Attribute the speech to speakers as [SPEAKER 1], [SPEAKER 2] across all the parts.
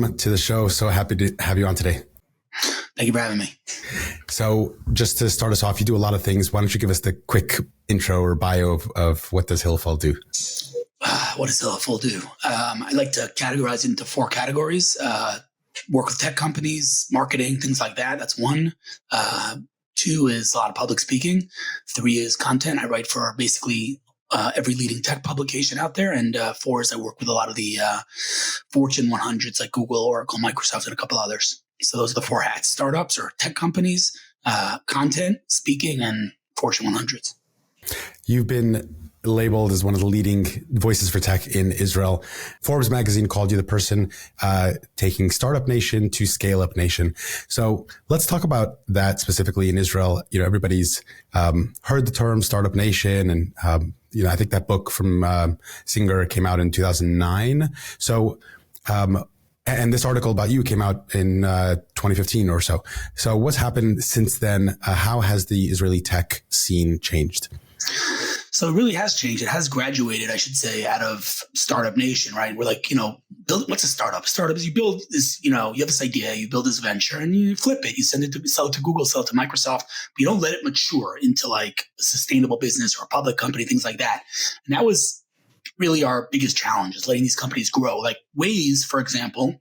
[SPEAKER 1] welcome to the show. So happy to have you on today.
[SPEAKER 2] Thank you for having me.
[SPEAKER 1] So just to start us off, you do a lot of things. Why don't you give us the quick intro or bio of what does Hillel Fuld do?
[SPEAKER 2] What does Hillel Fuld do? I like to categorize it into 4 categories. Work with tech companies, marketing, things like that. That's 1. 2 is a lot of public speaking. 3 is content. I write for basically every leading tech publication out there. And 4 is I work with a lot of the Fortune 100s like Google, Oracle, Microsoft, and a couple others. So those are the 4 hats: startups or tech companies, content, speaking, and Fortune 100s.
[SPEAKER 1] You've been labeled as one of the leading voices for tech in Israel. Forbes magazine called you the person taking Startup Nation to Scale Up Nation. So let's talk about that specifically in Israel. You know, everybody's heard the term Startup Nation, and I think that book from Singer came out in 2009. So and this article about you came out in 2015 or so. So what's happened since then? How has the Israeli tech scene changed?
[SPEAKER 2] So it really has changed. It has graduated, I should say, out of Startup Nation, right? We're like, what's a startup? Startup is you build this, you have this idea, you build this venture and you flip it. You sell it to Google, sell it to Microsoft, but you don't let it mature into like a sustainable business or a public company, things like that. And that was really our biggest challenge, is letting these companies grow. Like Waze, for example,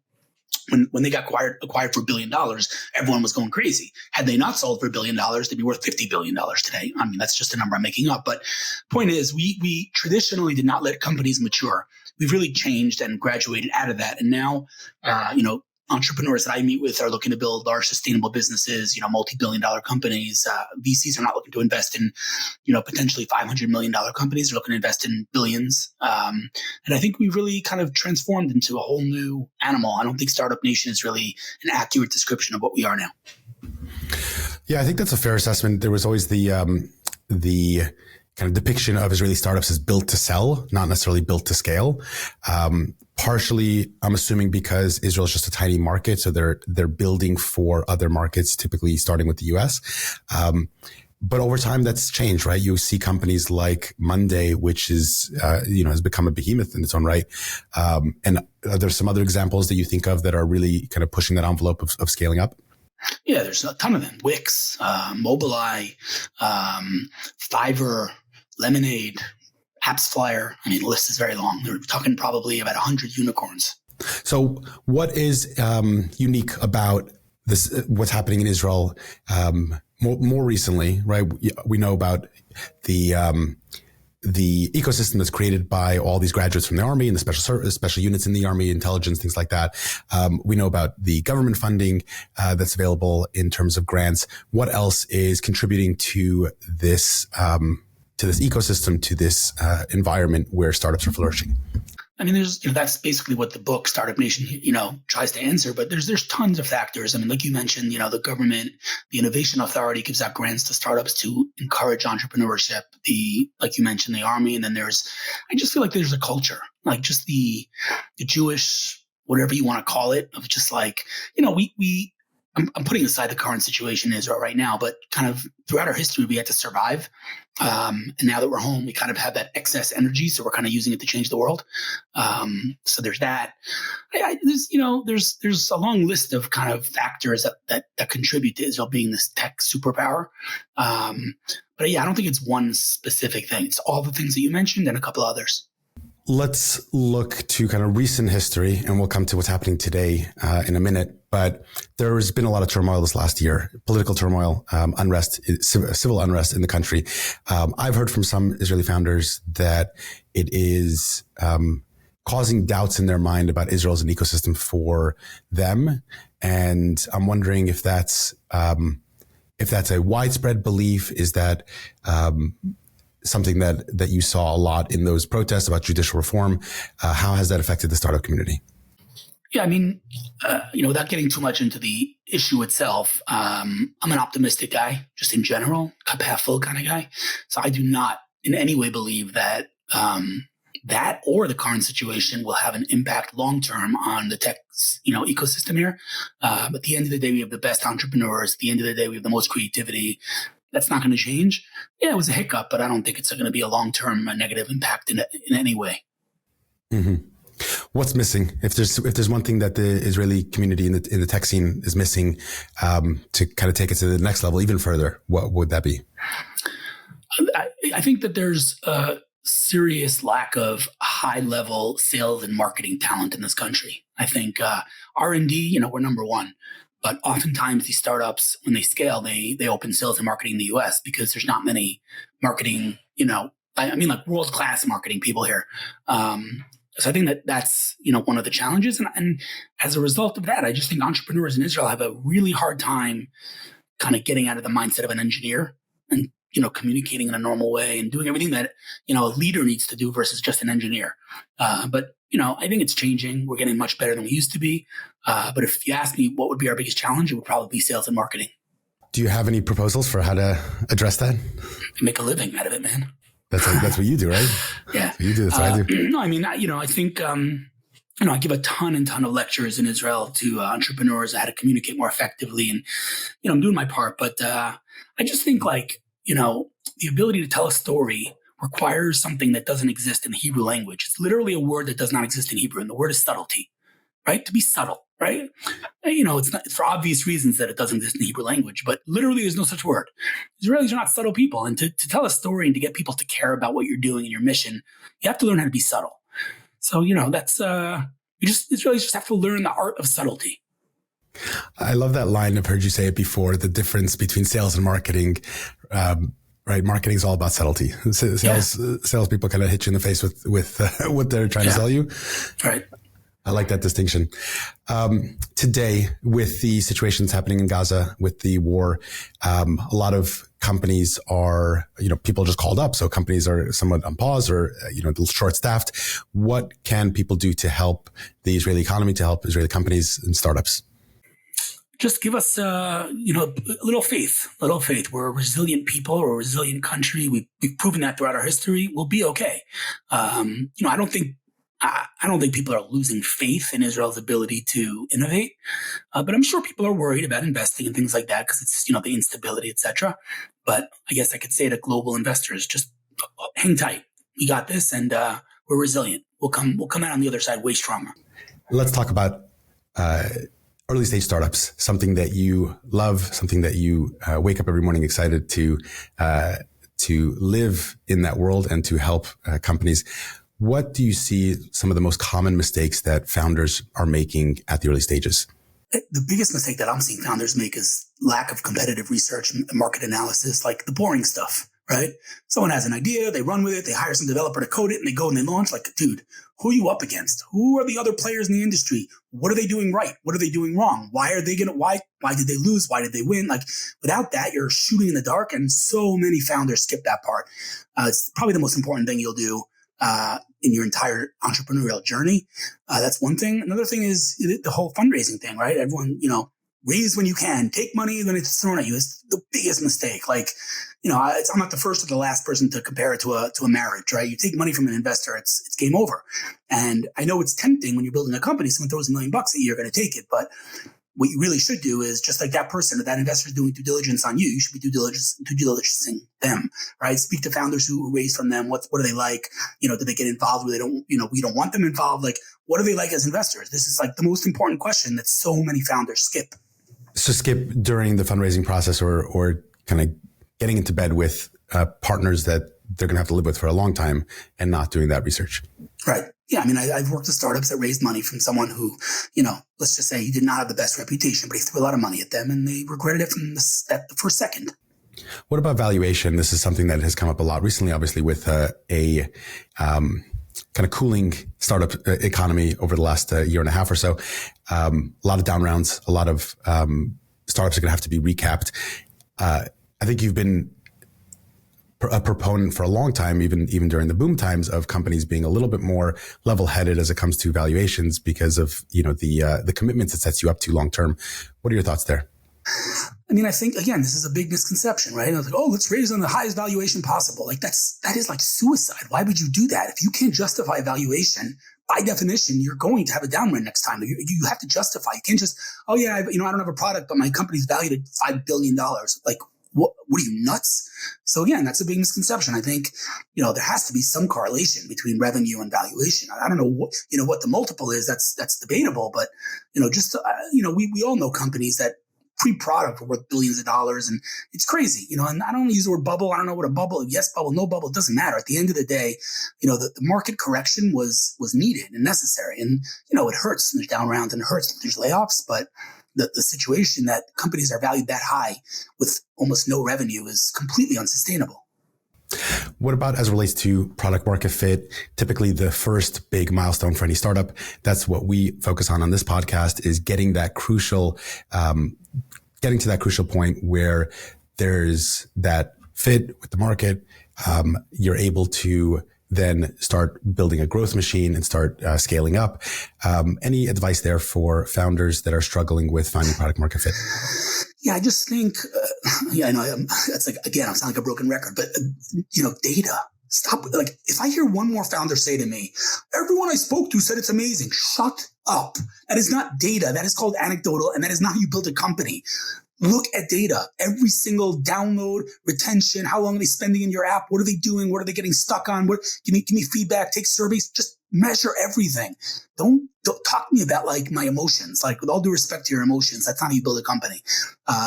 [SPEAKER 2] when they got acquired for $1 billion, everyone was going crazy. Had they not sold for $1 billion, they'd be worth $50 billion today. I mean, that's just a number I'm making up. But point is, we traditionally did not let companies mature. We've really changed and graduated out of that. And now, entrepreneurs that I meet with are looking to build large sustainable businesses, multi-billion-dollar companies. VCs are not looking to invest in, potentially $500 million companies. They're looking to invest in billions. And I think we've really kind of transformed into a whole new animal. I don't think Startup Nation is really an accurate description of what we are now.
[SPEAKER 1] Yeah, I think that's a fair assessment. There was always the kind of depiction of Israeli startups as built to sell, not necessarily built to scale. Partially, I'm assuming because Israel is just a tiny market, so they're building for other markets, typically starting with the US. But over time, that's changed, right? You see companies like Monday, which is, has become a behemoth in its own right. And there's some other examples that you think of that are really kind of pushing that envelope of scaling up?
[SPEAKER 2] Yeah, there's a ton of them. Wix, Mobileye, Fiverr, Lemonade, AppsFlyer. I mean, the list is very long. We're talking probably about 100 unicorns.
[SPEAKER 1] So what is unique about this? What's happening in Israel more recently, right? We know about the ecosystem that's created by all these graduates from the army and the special units in the army, intelligence, things like that. We know about the government funding that's available in terms of grants. What else is contributing to this ecosystem, to this environment where startups are flourishing?
[SPEAKER 2] I mean, there's, that's basically what the book Startup Nation, tries to answer, but there's tons of factors. I mean, like you mentioned, the government, the Innovation Authority gives out grants to startups to encourage entrepreneurship. Like you mentioned, the army. And then I just feel like there's a culture, like just the Jewish, whatever you want to call it, of just like, I'm putting aside the current situation in Israel right now, but kind of throughout our history, we had to survive. And now that we're home, we kind of have that excess energy. So we're kind of using it to change the world. So there's that. There's a long list of kind of factors that contribute to Israel being this tech superpower. But yeah, I don't think it's one specific thing. It's all the things that you mentioned and a couple others.
[SPEAKER 1] Let's look to kind of recent history, and we'll come to what's happening today in a minute. But there's been a lot of turmoil this last year, political turmoil, unrest, civil unrest in the country. I've heard from some Israeli founders that it is causing doubts in their mind about Israel as an ecosystem for them. And I'm wondering if that's a widespread belief. Is that something that you saw a lot in those protests about judicial reform? How has that affected the startup community?
[SPEAKER 2] Yeah, I mean, without getting too much into the issue itself, I'm an optimistic guy, just in general, cup half full kind of guy. So I do not in any way believe that that or the current situation will have an impact long term on the tech, ecosystem here. But at the end of the day, we have the best entrepreneurs. At the end of the day, we have the most creativity. That's not going to change. Yeah, it was a hiccup, but I don't think it's going to be a long term negative impact in any way.
[SPEAKER 1] Mm-hmm. What's missing? If there's one thing that the Israeli community in the tech scene is missing to kind of take it to the next level, even further, what would that be?
[SPEAKER 2] I think that there's a serious lack of high-level sales and marketing talent in this country. I think R&D, we're number one. But oftentimes these startups, when they scale, they open sales and marketing in the US because there's not many marketing, like world-class marketing people here. So I think that's, one of the challenges. And as a result of that, I just think entrepreneurs in Israel have a really hard time kind of getting out of the mindset of an engineer and, communicating in a normal way and doing everything that, a leader needs to do versus just an engineer. But I think it's changing. We're getting much better than we used to be. But if you ask me what would be our biggest challenge, it would probably be sales and marketing.
[SPEAKER 1] Do you have any proposals for how to address that?
[SPEAKER 2] Make a living out of it, man.
[SPEAKER 1] That's what you do, right?
[SPEAKER 2] Yeah.
[SPEAKER 1] That's what you do. That's what I do.
[SPEAKER 2] No, I mean, I think, I give a ton of lectures in Israel to entrepreneurs on how to communicate more effectively. And, I'm doing my part. But I just think the ability to tell a story requires something that doesn't exist in the Hebrew language. It's literally a word that does not exist in Hebrew, and the word is subtlety, right? To be subtle, right? It's for obvious reasons that it doesn't exist in the Hebrew language, but literally there's no such word. Israelis are not subtle people, and to tell a story and to get people to care about what you're doing and your mission, you have to learn how to be subtle. So, that's Israelis just have to learn the art of subtlety.
[SPEAKER 1] I love that line. I've heard you say it before, the difference between sales and marketing. Right. Marketing is all about subtlety. Salespeople kind of hit you in the face with what they're trying to sell you.
[SPEAKER 2] Right.
[SPEAKER 1] I like that distinction. Today, with the situations happening in Gaza, with the war, a lot of companies are, people just called up. So companies are somewhat on pause or, a little short staffed. What can people do to help the Israeli economy, to help Israeli companies and startups?
[SPEAKER 2] Just give us, a little faith. We're a resilient people. We're a resilient country. We've proven that throughout our history. We'll be okay. I don't think people are losing faith in Israel's ability to innovate. But I'm sure people are worried about investing and things like that because it's, the instability, etc. But I guess I could say to global investors, just hang tight. We got this, and we're resilient. We'll come out on the other side way stronger.
[SPEAKER 1] Let's talk about early stage startups, something that you love, something that you wake up every morning excited to live in that world and to help companies. What do you see some of the most common mistakes that founders are making at the early stages?
[SPEAKER 2] The biggest mistake that I'm seeing founders make is lack of competitive research and market analysis, like the boring stuff, right? Someone has an idea, they run with it, they hire some developer to code it, and they go and they launch. Like, dude, who are you up against? Who are the other players in the industry? What are they doing right? What are they doing wrong? Why did they lose? Why did they win? Like, without that, you're shooting in the dark, and so many founders skip that part. It's probably the most important thing you'll do in your entire entrepreneurial journey. That's one thing. Another thing is the whole fundraising thing, right? Everyone, raise when you can, take money when it's thrown at you. It's the biggest mistake. Like, I'm not the first or the last person to compare it to a marriage, right? You take money from an investor, it's game over. And I know it's tempting when you're building a company, someone throws $1 million at you, you're going to take it. But what you really should do is, just like that person or that investor is doing due diligence on you, you should be due diligencing them, right? Speak to founders who raised from them. What are they like? Do they get involved where they don't, we don't want them involved? Like, what are they like as investors? This is like the most important question that so many founders skip.
[SPEAKER 1] So skip during the fundraising process or kind of getting into bed with partners that they're going to have to live with for a long time and not doing that research. Right.
[SPEAKER 2] Yeah. I mean, I've worked with startups that raised money from someone who, let's just say he did not have the best reputation, but he threw a lot of money at them and they regretted it from the first second.
[SPEAKER 1] What about valuation? This is something that has come up a lot recently, obviously, with a kind of cooling startup economy over the last year and a half or so. A lot of down rounds, a lot of startups are going to have to be recapped. I think you've been a proponent for a long time, even during the boom times, of companies being a little bit more level-headed as it comes to valuations because of the commitments it sets you up to long term. What are your thoughts there?
[SPEAKER 2] I mean, I think, again, this is a big misconception, right? Like, let's raise on the highest valuation possible. Like, that is like suicide. Why would you do that? If you can't justify valuation, by definition, you're going to have a downrun next time. You have to justify. You can't just, I don't have a product, but my company's valued at $5 billion. Like, what are you, nuts? So again, that's a big misconception. I think, there has to be some correlation between revenue and valuation. I don't know what the multiple is. That's debatable, but, we all know companies that pre-product are worth billions of dollars, and it's crazy, and I don't use the word bubble. I don't know what a bubble, yes bubble, no bubble, it doesn't matter. At the end of the day, the market correction was needed and necessary. And, it hurts when there's down rounds and it hurts when there's layoffs, but the situation that companies are valued that high with almost no revenue is completely unsustainable.
[SPEAKER 1] What about as it relates to product market fit? Typically the first big milestone for any startup, that's what we focus on this podcast, is getting to that crucial point where there's that fit with the market. You're able to then start building a growth machine and start scaling up. Any advice there for founders that are struggling with finding product market fit?
[SPEAKER 2] Yeah, I just think, I know that's like, again, I sound like a broken record, but, data. Stop. Like, if I hear one more founder say to me, everyone I spoke to said it's amazing. Shut up. That is not data. That is called anecdotal, and that is not how you build a company. Look at data. Every single download, retention, how long are they spending in your app? What are they doing? What are they getting stuck on? Give me feedback, take surveys, just measure everything. Don't talk to me about like my emotions. Like, with all due respect to your emotions, that's not how you build a company.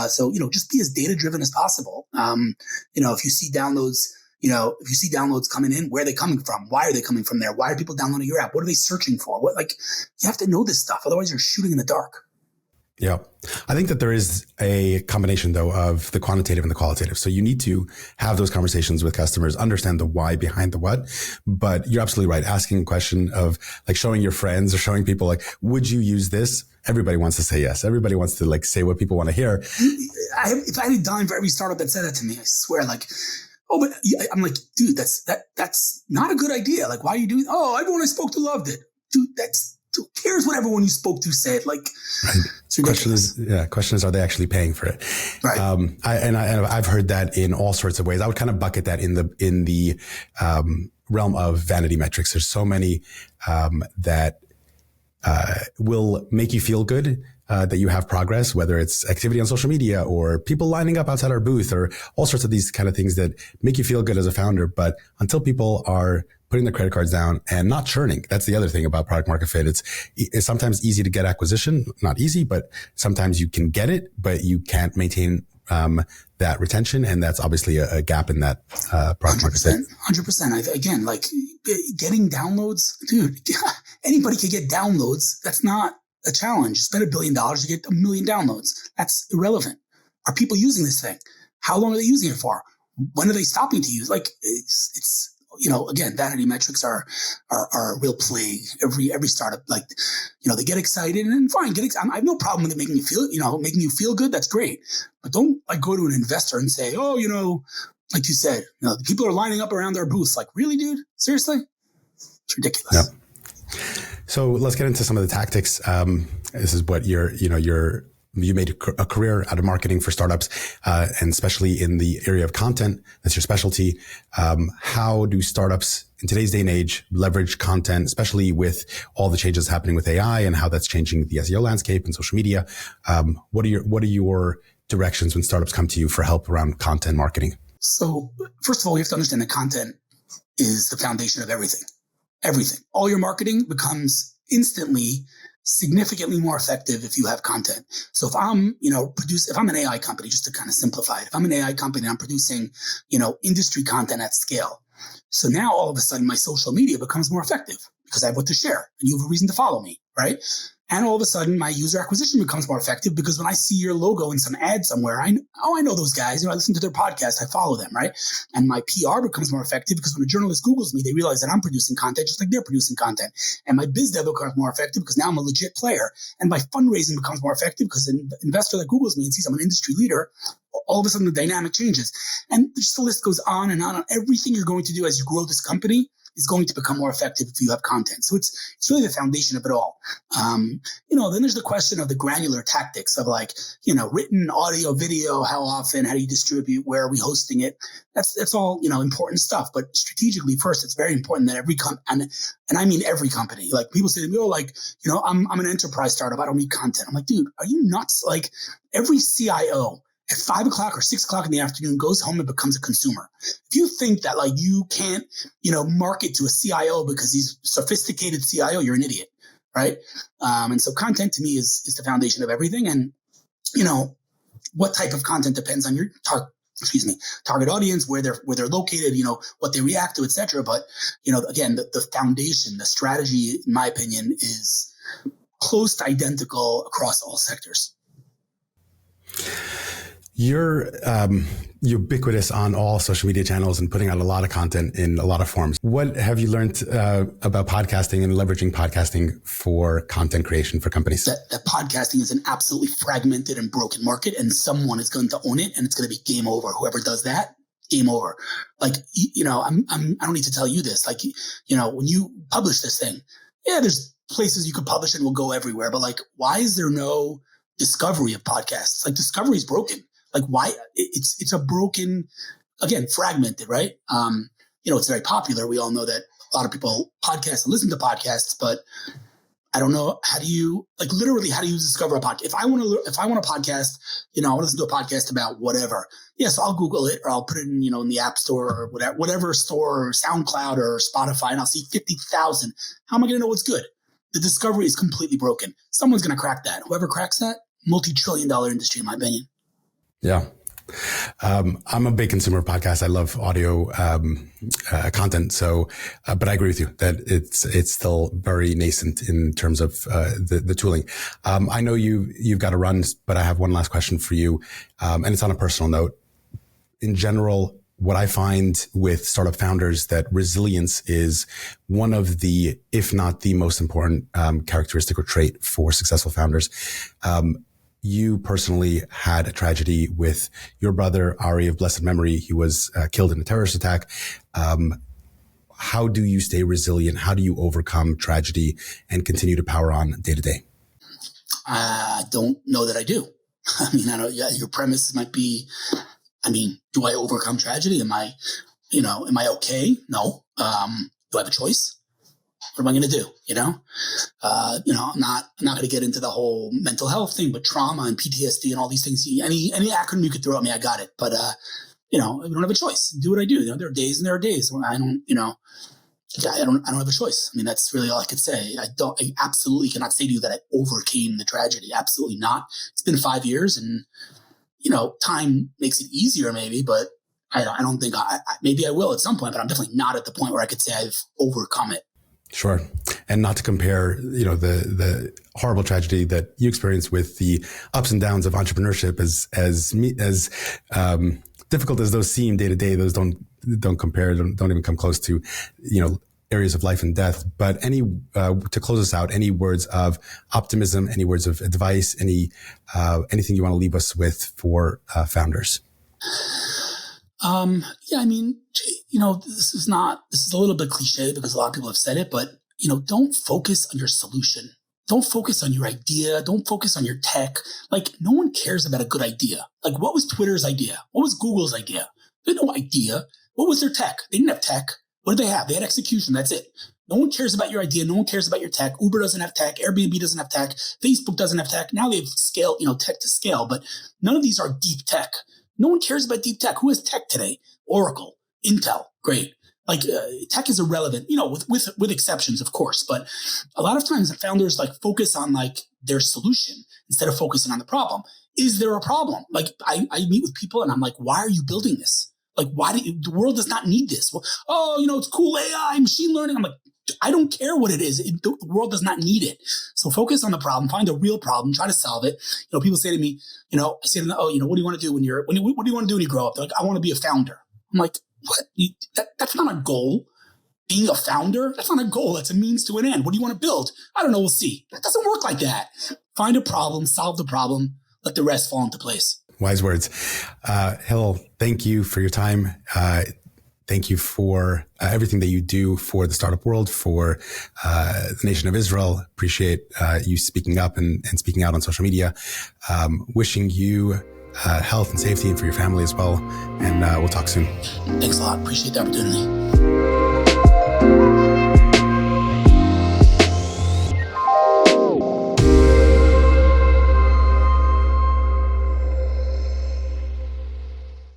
[SPEAKER 2] So just be as data driven as possible. If you see downloads coming in, where are they coming from? Why are they coming from there? Why are people downloading your app? What are they searching for? You have to know this stuff. Otherwise you're shooting in the dark.
[SPEAKER 1] Yeah. I think that there is a combination though of the quantitative and the qualitative. So you need to have those conversations with customers, understand the why behind the what, but you're absolutely right. Asking a question of like showing your friends or showing people like, would you use this? Everybody wants to say yes. Everybody wants to like say what people want to hear.
[SPEAKER 2] If I had a dime for every startup that said that to me, I swear, but I'm like, dude, that's not a good idea. Like, why are you doing? Oh, everyone I spoke to loved it. Dude, who cares what everyone you spoke to said? Like,
[SPEAKER 1] right.
[SPEAKER 2] It's ridiculous.
[SPEAKER 1] Question is, are they actually paying for it?
[SPEAKER 2] Right.
[SPEAKER 1] I've heard that in all sorts of ways. I would kind of bucket that in the realm of vanity metrics. There's so many that will make you feel good. That you have progress, whether it's activity on social media or people lining up outside our booth or all sorts of these kind of things that make you feel good as a founder. But until people are putting their credit cards down and not churning, that's the other thing about product market fit. It's sometimes easy to get acquisition, not easy, but sometimes you can get it, but you can't maintain that retention. And that's obviously a gap in that product market fit.
[SPEAKER 2] 100%. Again, like getting downloads, dude, anybody can get downloads. That's not a challenge. Spend $1 billion to get 1 million downloads. That's irrelevant. Are people using this thing? How long are they using it for? When are they stopping to use? Like, it's again, vanity metrics are a real plague. Every startup, they get excited and fine. I have no problem with it making you feel good. That's great. But don't go to an investor and say, oh, like you said, the people are lining up around their booth. Like, really, dude? Seriously? It's ridiculous.
[SPEAKER 1] Yep. So let's get into some of the tactics. This is what you made a career out of marketing for startups, and especially in the area of content. That's your specialty. How do startups in today's day and age leverage content, especially with all the changes happening with AI and how that's changing the SEO landscape and social media? What are your directions when startups come to you for help around content marketing?
[SPEAKER 2] So first of all, you have to understand that content is the foundation of everything. Everything. All your marketing becomes instantly significantly more effective if you have content. So if I'm, if I'm an AI company, just to kind of simplify it, if I'm an AI company and I'm producing, industry content at scale. So now all of a sudden my social media becomes more effective because I have what to share and you have a reason to follow me, right? And all of a sudden my user acquisition becomes more effective because when I see your logo in some ad somewhere, I know those guys. I listen to their podcast. I follow them, right? And my PR becomes more effective because when a journalist Googles me, they realize that I'm producing content just like they're producing content. And my biz dev becomes more effective because now I'm a legit player. And my fundraising becomes more effective because an investor that Googles me and sees I'm an industry leader, all of a sudden the dynamic changes. And just the list goes on and on. Everything you're going to do as you grow this company is going to become more effective if you have content. So it's really the foundation of it all. Then there's the question of the granular tactics of written, audio, video, how often, how do you distribute, where are we hosting it? That's all, important stuff. But strategically, first, it's very important that every company, and I mean every company, like people say to me, I'm an enterprise startup. I don't need content. I'm like, dude, are you nuts? Like every CIO at 5 o'clock or 6 o'clock in the afternoon, goes home and becomes a consumer. If you think that like you can't, market to a CIO because he's a sophisticated CIO, you're an idiot, right? And so content to me is the foundation of everything. And, what type of content depends on your target audience, where they're located, what they react to, et cetera. But, again, the foundation, the strategy, in my opinion, is close to identical across all sectors.
[SPEAKER 1] You're ubiquitous on all social media channels and putting out a lot of content in a lot of forms. What have you learned about podcasting and leveraging podcasting for content creation for companies?
[SPEAKER 2] That podcasting is an absolutely fragmented and broken market, and someone is going to own it, and it's going to be game over. Whoever does that, game over. Like, I don't need to tell you this. Like, when you publish this thing, there's places you could publish it and will go everywhere. But like, why is there no discovery of podcasts? Like, discovery is broken. Like, why? It's a broken, again, fragmented, right? It's very popular. We all know that a lot of people podcast and listen to podcasts, but I don't know, how do you discover a podcast? If I want a podcast, I want to listen to a podcast about whatever. Yes, I'll Google it, or I'll put it in, in the App Store or whatever store, or SoundCloud or Spotify, and I'll see 50,000. How am I going to know what's good? The discovery is completely broken. Someone's going to crack that. Whoever cracks that, multi-trillion-dollar industry, in my opinion.
[SPEAKER 1] Yeah. I'm a big consumer of podcasts. I love audio content. So, but I agree with you that it's still very nascent in terms of the tooling. I know you've got to run, but I have one last question for you, and it's on a personal note. In general, what I find with startup founders, that resilience is one of the, if not the most important characteristic or trait for successful founders. You personally had a tragedy with your brother, Ari, of blessed memory. He was killed in a terrorist attack. How do you stay resilient? How do you overcome tragedy and continue to power on day to day?
[SPEAKER 2] I don't know that I do. Your premise might be, do I overcome tragedy? Am I okay? No. Do I have a choice? What am I going to do? I'm not going to get into the whole mental health thing, but trauma and PTSD and all these things, any acronym you could throw at me, I got it. But, I don't have a choice. Do what I do. There are days and there are days when I don't have a choice. That's really all I could say. I absolutely cannot say to you that I overcame the tragedy. Absolutely not. It's been 5 years, and, time makes it easier maybe, but I don't think maybe I will at some point, but I'm definitely not at the point where I could say I've overcome it.
[SPEAKER 1] Sure. And not to compare, the horrible tragedy that you experienced with the ups and downs of entrepreneurship, as difficult as those seem day to day, those don't compare, don't even come close to, areas of life and death. But to close us out, any words of optimism, any words of advice, anything you want to leave us with for founders? This is a little bit cliche because a lot of people have said it, but, don't focus on your solution. Don't focus on your idea. Don't focus on your tech. Like, no one cares about a good idea. Like, what was Twitter's idea? What was Google's idea? They had no idea. What was their tech? They didn't have tech. What did they have? They had execution. That's it. No one cares about your idea. No one cares about your tech. Uber doesn't have tech. Airbnb doesn't have tech. Facebook doesn't have tech. Now they've scaled, tech to scale, but none of these are deep tech. No one cares about deep tech. Who has tech today? Oracle, Intel, great. Like, tech is irrelevant, with exceptions, of course. But a lot of times the founders focus on their solution instead of focusing on the problem. Is there a problem? Like, I meet with people and I'm like, why are you building this? Like, the world does not need this. Well, it's cool AI, machine learning. I'm like, I don't care what it is. The world does not need it. So focus on the problem, find a real problem, try to solve it. People say to me, I say to them, what do you want to do what do you want to do when you grow up? They're like, I want to be a founder. I'm like, what? That's not a goal. Being a founder, that's not a goal. That's a means to an end. What do you want to build? I don't know. We'll see. That doesn't work like that. Find a problem, solve the problem, let the rest fall into place. Wise words. Hillel, thank you for your time. Thank you for everything that you do for the startup world, for the nation of Israel. Appreciate you speaking up and speaking out on social media. Wishing you health and safety, and for your family as well. And we'll talk soon.
[SPEAKER 2] Thanks a lot. Appreciate the opportunity.